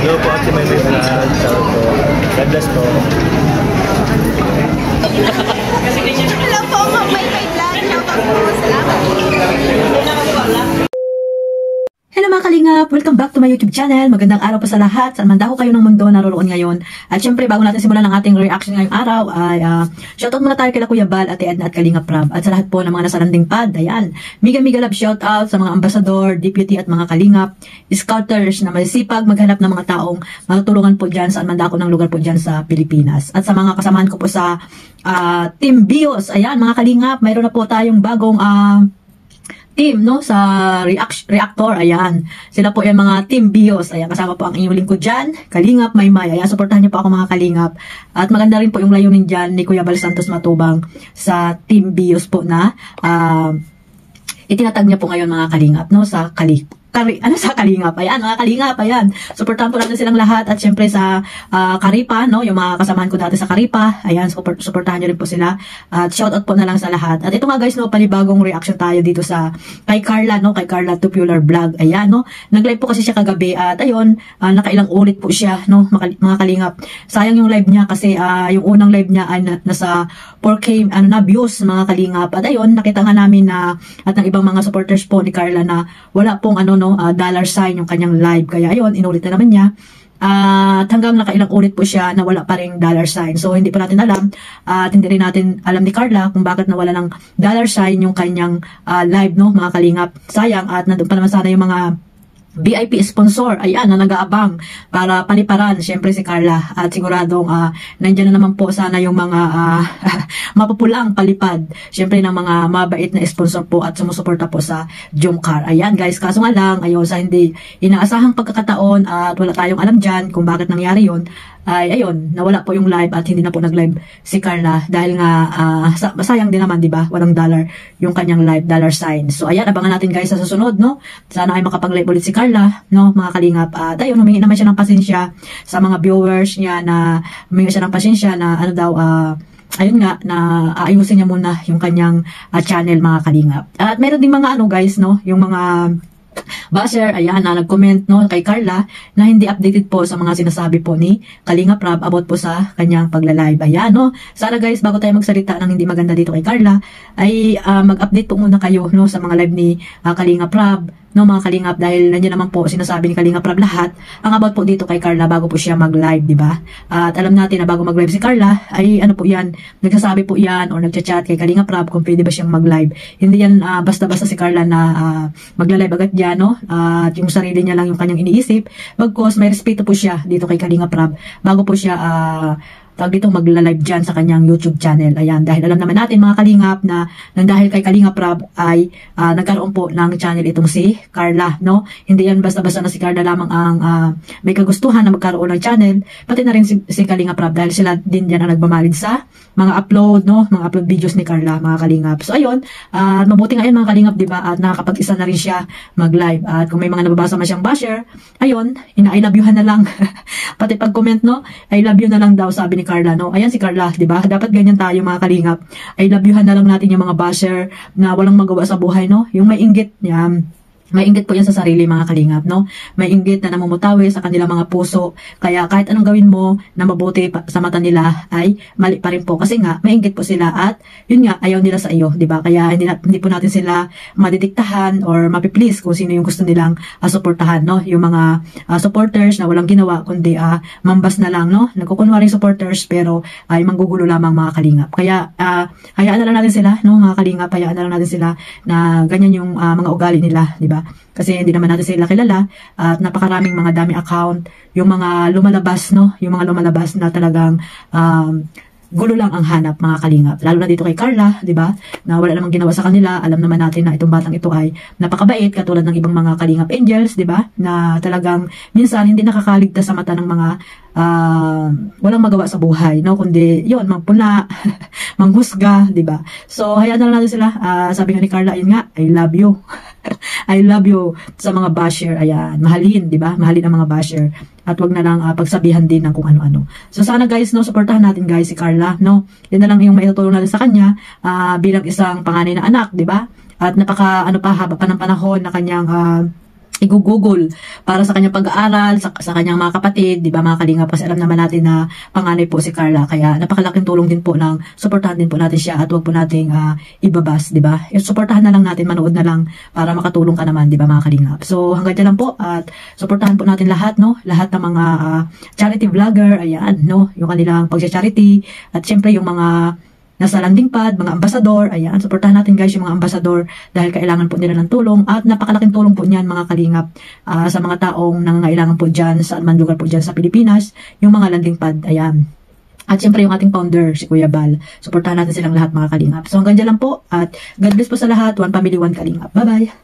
Hello po, si May Vlog. Shout out po. God bless po. Hello po, May Vlog. Shout out po. Salamat. Hello mga kalingap! Welcome back to my YouTube channel. Magandang araw po sa lahat. Saan man dako kayo ng mundo naroon ngayon. At syempre, bago natin simulan ang ating reaction ngayong araw, ay shoutout muna tayo kila Kuya Bal, Ate Edna at Kalingap Rab. At sa lahat po ng mga nasa landing pad, ayan. Miga love shoutout sa mga ambassador, deputy at mga kalingap, scouters na masisipag maghanap ng mga taong matutulungan po dyan saan man dako ng lugar po dyan sa Pilipinas. At sa mga kasamahan ko po sa Team Bios, ayan mga kalingap, mayroon na po tayong bagong team, no, sa reactor, ayan. Sila po yung mga Team Bios, ayan, kasama po ang inyong lingkod dyan, Kalingap, Maymay, ayan, supportahan niyo po ako mga Kalingap. At maganda rin po yung layunin dyan ni Kuya Bal Santos Matubang sa Team Bios po na, itinatag niya po ngayon mga Kalingap, no, sa sa Kalingap, ayan, mga Kalingap, ayan. Supportahan po natin silang lahat at syempre sa Karipa, no, yung mga kasamahan ko dati sa Karipa, ayan, supportahan nyo rin po sila. At shoutout po na lang sa lahat. At ito nga guys, no, panibagong reaction tayo dito sa kay Carla, no, kay Carla Tupular Vlog, ayan, no. Nag-live po kasi siya kagabi at ayun, nakailang ulit po siya, no, mga Kalingap. Sayang yung live niya kasi yung unang live niya ay nasa 4K views, mga Kalingap. At ayun, nakita nga namin na at ng ibang mga supporters po ni Carla na wala pong dollar sign yung kanyang live. Kaya ayun, inulit na naman niya. At hanggang nakailang ulit po siya na wala pa ring dollar sign. So hindi po natin alam at hindi rin natin alam ni Carla kung bakit nawala ng dollar sign yung kanyang live, no, mga Kalingap. Sayang at nandun pa naman sana yung mga VIP sponsor, ayan, na nag-aabang para paliparan, syempre si Carla. At siguradong nandyan na naman po sana yung mga mapupulang palipad, syempre ng mga mabait na sponsor po at sumusuporta po sa Jomcar. Ayan guys, kaso nga lang, ayun, sa hindi inaasahang pagkakataon at wala tayong alam dyan kung bakit nangyari yun, ay ayun, nawala po yung live at hindi na po nag-live si Carla dahil nga sayang din naman, 'di ba? Walang dollar yung kanyang live, dollar sign. So ayan, abangan natin guys sa susunod, no? Sana ay makapag-live ulit si Carla, no, mga Kalingap. At ayun, humingi naman siya ng pasensya sa mga viewers niya na humingi siya ng pasensya na ayun nga, na aayusin niya muna yung kanyang channel, mga Kalingap. At meron ding mga guys, no, yung mga basher, ayan, na nag-comment, no, kay Carla na hindi updated po sa mga sinasabi po ni Kalingap Rab about po sa kanyang pagla-live. Ayan, no. Sana guys, bago tayo magsalita ng hindi maganda dito kay Carla, ay mag-update po muna kayo, no, sa mga live ni Kalingap Rab, no, mga Kalingap, dahil nandiyan naman po sinasabi ni Kalingap Rab lahat ang about po dito kay Carla bago po siya mag-live, di ba? At alam natin na bago mag-live si Carla ay ano po yan, nagsasabi po yan o nagchat-chat kay Kalingap Rab kung pwede ba siyang mag-live. Hindi yan basta-basta si Carla na magla-live agad dyan, no? At yung sarili niya lang yung kanyang iniisip, bagkos may respeto po siya dito kay Kalingap Rab bago po siya tawag dito magla-live dyan sa kanyang YouTube channel. Ayan, dahil alam naman natin mga Kalingap na dahil kay Kalingap Rab ay nagkaroon po ng channel itong si Carla, no? Hindi yan basta-basta na si Carla lamang ang may kagustuhan na magkaroon ng channel, pati na rin si Kalingap Rab dahil sila din yan ang nagmamalin sa mga upload, no? Mga upload videos ni Carla, mga Kalingap. So ayun, mabuti nga yan mga Kalingap, di ba? At nakakapag-isa na rin siya mag-live. At kung may mga nababasa man siyang basher, ayun, I love you na lang. Pati pag-comment, no? I love you na lang daw, sabi ni Carla, no? Ayan si Carla, di ba? Dapat ganyan tayo mga Kalingap. I love you na lang natin yung mga basher na walang magawa sa buhay, no? Yung may inggit, yan. May inggit po yan sa sarili, mga Kalingap, no? May inggit na namumutawi sa kanilang mga puso. Kaya kahit anong gawin mo na mabuti sa mata nila ay mali pa rin po. Kasi nga, may inggit po sila at yun nga, ayaw nila sa iyo, di ba? Kaya hindi po natin sila madidiktahan or mapiplease kung sino yung gusto nilang suportahan, no? Yung mga supporters na walang ginawa, kundi mambas na lang, no? Nagkukunwaring supporters pero ay manggugulo lamang, mga Kalingap. Kaya hayaan na lang natin sila, no, mga Kalingap, hayaan na lang natin sila na ganyan yung mga ugali nila, di ba? Kasi hindi naman natin sila kilala at napakaraming mga dami account, yung mga lumalabas, no, yung mga lumalabas na talagang gulo lang ang hanap, mga Kalingap. Lalo na dito kay Carla, di ba? Na wala namang ginawa sa kanila. Alam naman natin na itong batang ito ay napakabait katulad ng ibang mga Kalingap Angels, di ba? Na talagang minsan hindi nakakaligtas sa mata ng mga walang magawa sa buhay, no? Kundi yun, mangpuna, manghusga, di ba? So hayaan na lang natin sila. Sabi nga ni Carla, yun nga, I love you. I love you sa mga basher. Ayan, mahalin, di ba? Mahalin ang mga basher. At wag na lang pagsabihan din ng kung ano-ano. So sana guys, no, supportahan natin guys si Carla, no? Yan na lang yung maitutulong natin sa kanya bilang isang panganay na anak, di ba? At napaka haba pa ng panahon na kanyang i-google para sa kanyang pag-aaral, sa kanyang mga kapatid, di ba mga kalingap, kasi alam naman natin na panganay po si Carla, kaya napakalaking tulong din po ng suportahan din po natin siya at huwag po nating ibabas, di ba? Suportahan na lang natin, manood na lang para makatulong ka naman, di ba mga kalingap? So hanggang dyan lang po at suportahan po natin lahat, no? Lahat ng mga charity vlogger, ayan, no? Yung kanilang pag-charity at syempre yung mga nasa landing pad, mga ambasador, ayan, suportahan natin guys yung mga ambasador dahil kailangan po nila ng tulong at napakalaking tulong po niyan mga kalingap sa mga taong nangangailangan po dyan, saan man lugar po dyan sa Pilipinas, yung mga landing pad, ayan. At syempre yung ating founder, si Kuya Bal, suportahan natin silang lahat mga kalingap. So hanggang dyan lang po at God bless po sa lahat, one family, one kalingap. Bye-bye!